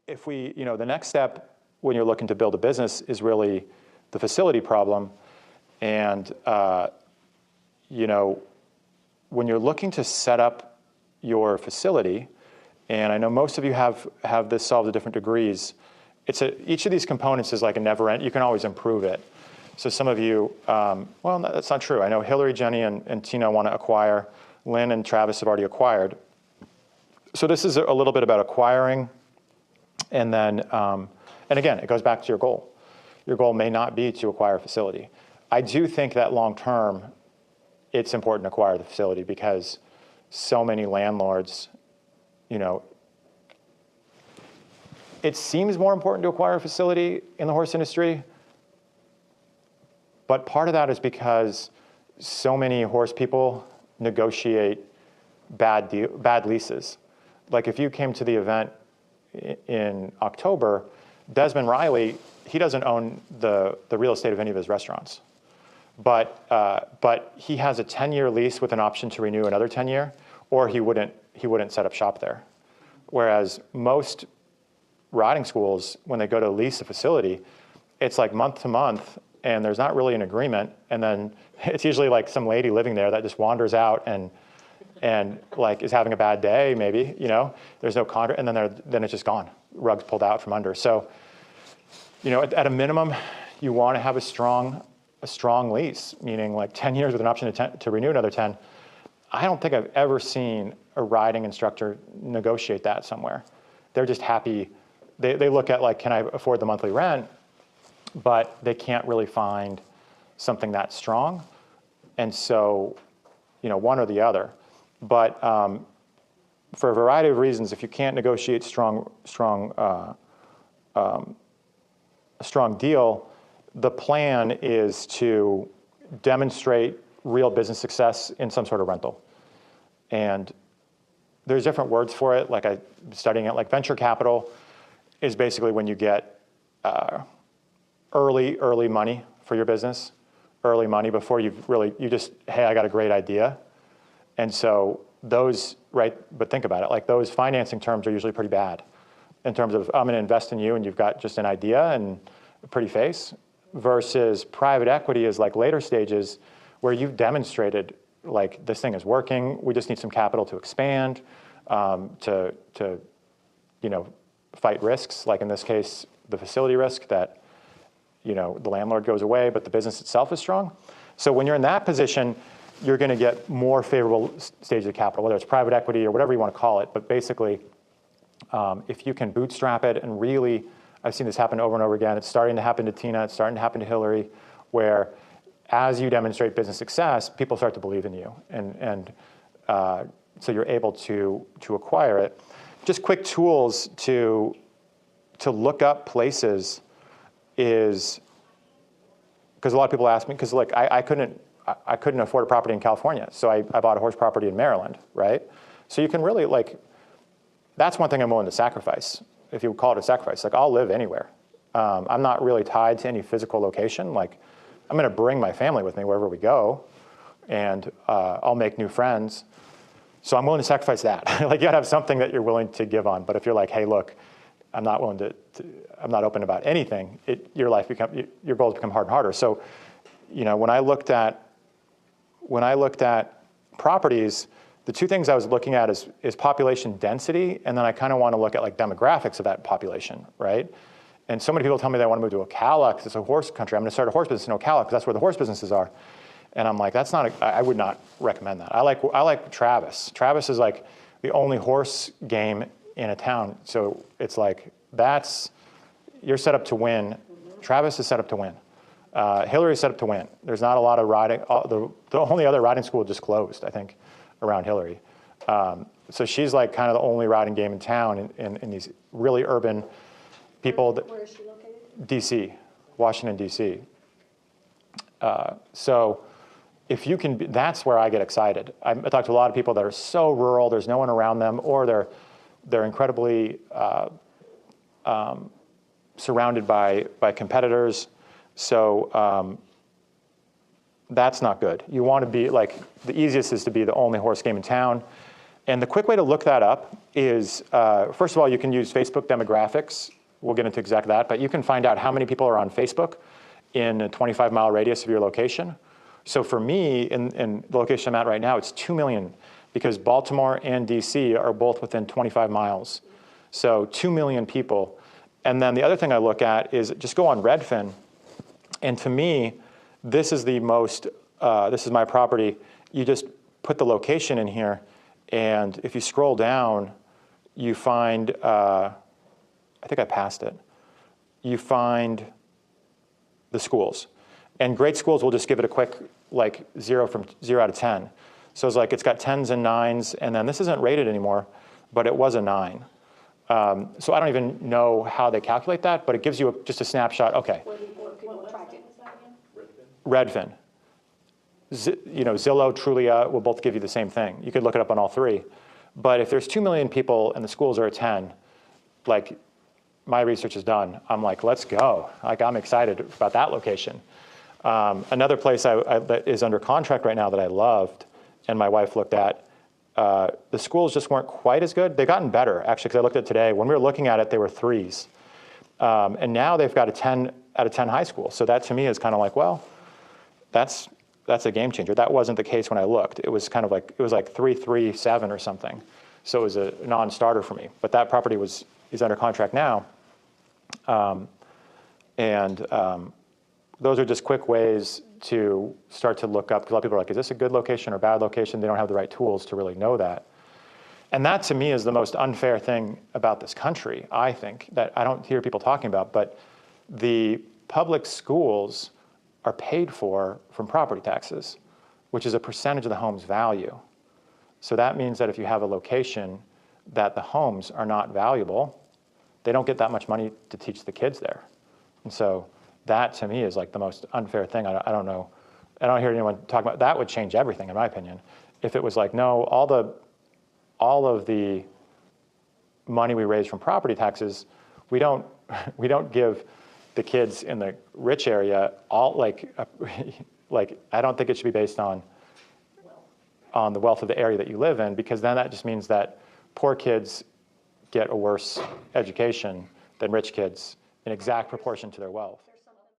if we, the next step when you're looking to build a business is really the facility problem. And, when you're looking to set up your facility, and I know most of you have this solved to different degrees, each of these components is like a never end. You can always improve it. So some of you, well, that's not true. I know Hillary, Jenny, and Tina want to acquire. Lynn and Travis have already acquired. So this is a little bit about acquiring. And then, and again, it goes back to your goal. Your goal may not be to acquire a facility. I do think that long term, it's important to acquire the facility because so many landlords, it seems more important to acquire a facility in the horse industry, but part of that is because so many horse people negotiate bad leases. Like if you came to the event in October, Desmond Riley, he doesn't own the real estate of any of his restaurants, but he has a 10-year lease with an option to renew another 10-year, or he wouldn't set up shop there. Whereas most riding schools, when they go to lease a facility, it's like month to month, and there's not really an agreement. And then it's usually like some lady living there that just wanders out and like is having a bad day, maybe, there's no contract, and then it's just gone. Rug's pulled out from under. So, at a minimum, you want to have a strong lease, meaning like 10 years with an option to renew another 10. I don't think I've ever seen a riding instructor negotiate that somewhere. They're just happy. They look at like, can I afford the monthly rent? But they can't really find something that strong. And so, one or the other. But for a variety of reasons, if you can't negotiate a strong deal, the plan is to demonstrate real business success in some sort of rental. And there's different words for it. Like I'm studying it, like venture capital is basically when you get early money for your business, early money before you just, hey, I got a great idea. And so those, right, but think about it, like those financing terms are usually pretty bad in terms of I'm going to invest in you and you've got just an idea and a pretty face, versus private equity is like later stages where you've demonstrated like this thing is working. We just need some capital to expand, to fight risks, like in this case, the facility risk that, the landlord goes away, but the business itself is strong. So when you're in that position, you're going to get more favorable stages of capital, whether it's private equity or whatever you want to call it. But basically, if you can bootstrap it and really, I've seen this happen over and over again. It's starting to happen to Tina. It's starting to happen to Hillary, where as you demonstrate business success, people start to believe in you. And so you're able to acquire it. Just quick tools to look up places is, because a lot of people ask me, because like I couldn't afford a property in California, so I bought a horse property in Maryland, right? So you can really that's one thing I'm willing to sacrifice, if you would call it a sacrifice. Like I'll live anywhere. I'm not really tied to any physical location. Like I'm going to bring my family with me wherever we go, and I'll make new friends. So I'm willing to sacrifice that. Like you gotta have something that you're willing to give on. But if you're like, hey, look, I'm not willing I'm not open about anything, your goals become harder and harder. So, when I looked at properties, the two things I was looking at is population density, and then I kind of want to look at like demographics of that population, right? And so many people tell me they want to move to Ocala because it's a horse country. I'm going to start a horse business in Ocala because that's where the horse businesses are. And I'm like, I would not recommend that. I like Travis. Travis is like the only horse game in a town. So it's like, you're set up to win. Travis is set up to win. Hillary is set up to win. There's not a lot of riding. The only other riding school just closed, I think, around Hillary. So she's like kind of the only riding game in town in these really urban people. Where is she located? D.C., Washington, D.C. So if you can, that's where I get excited. I talk to a lot of people that are so rural, there's no one around them, or they're incredibly surrounded by competitors. So that's not good. You want to be like, the easiest is to be the only horse game in town. And the quick way to look that up is, first of all, you can use Facebook demographics. We'll get into exactly that, but you can find out how many people are on Facebook in a 25-mile radius of your location. So for me, in the location I'm at right now, it's 2 million, because Baltimore and DC are both within 25 miles. So 2 million people. And then the other thing I look at is just go on Redfin. And to me, this is the most, this is my property. You just put the location in here. And if you scroll down, you find, I think I passed it. You find the schools. And great schools will just give it a quick, like 0 out of 10. So it's like it's got 10s and 9s, and then this isn't rated anymore, but it was a 9. So I don't even know how they calculate that, but it gives you just a snapshot. Okay. What track is that again? Redfin. Zillow, Trulia will both give you the same thing. You could look it up on all three. But if there's 2 million people and the schools are at 10, like my research is done, I'm like, let's go. Like I'm excited about that location. Another place that is under contract right now that I loved and my wife looked at, the schools just weren't quite as good. They've gotten better, actually, because I looked at it today. When we were looking at it, they were 3s. And now they've got a 10 out of 10 high school. So that to me is kind of like, well, that's a game changer. That wasn't the case when I looked. It was kind of like, it was like 3.37 or something. So it was a non-starter for me. But that property is under contract now. Those are just quick ways to start to look up, because a lot of people are like, is this a good location or bad location? They don't have the right tools to really know that. And that to me is the most unfair thing about this country, I think, that I don't hear people talking about, but the public schools are paid for from property taxes, which is a percentage of the home's value. So that means that if you have a location that the homes are not valuable, they don't get that much money to teach the kids there. And so that to me is like the most unfair thing. I don't know. I don't hear anyone talk about that. Would change everything, in my opinion. If it was like, no, all of the money we raise from property taxes, we don't give the kids in the rich area all like I don't think it should be based on the wealth of the area that you live in, because then that just means that poor kids get a worse education than rich kids in exact proportion to their wealth.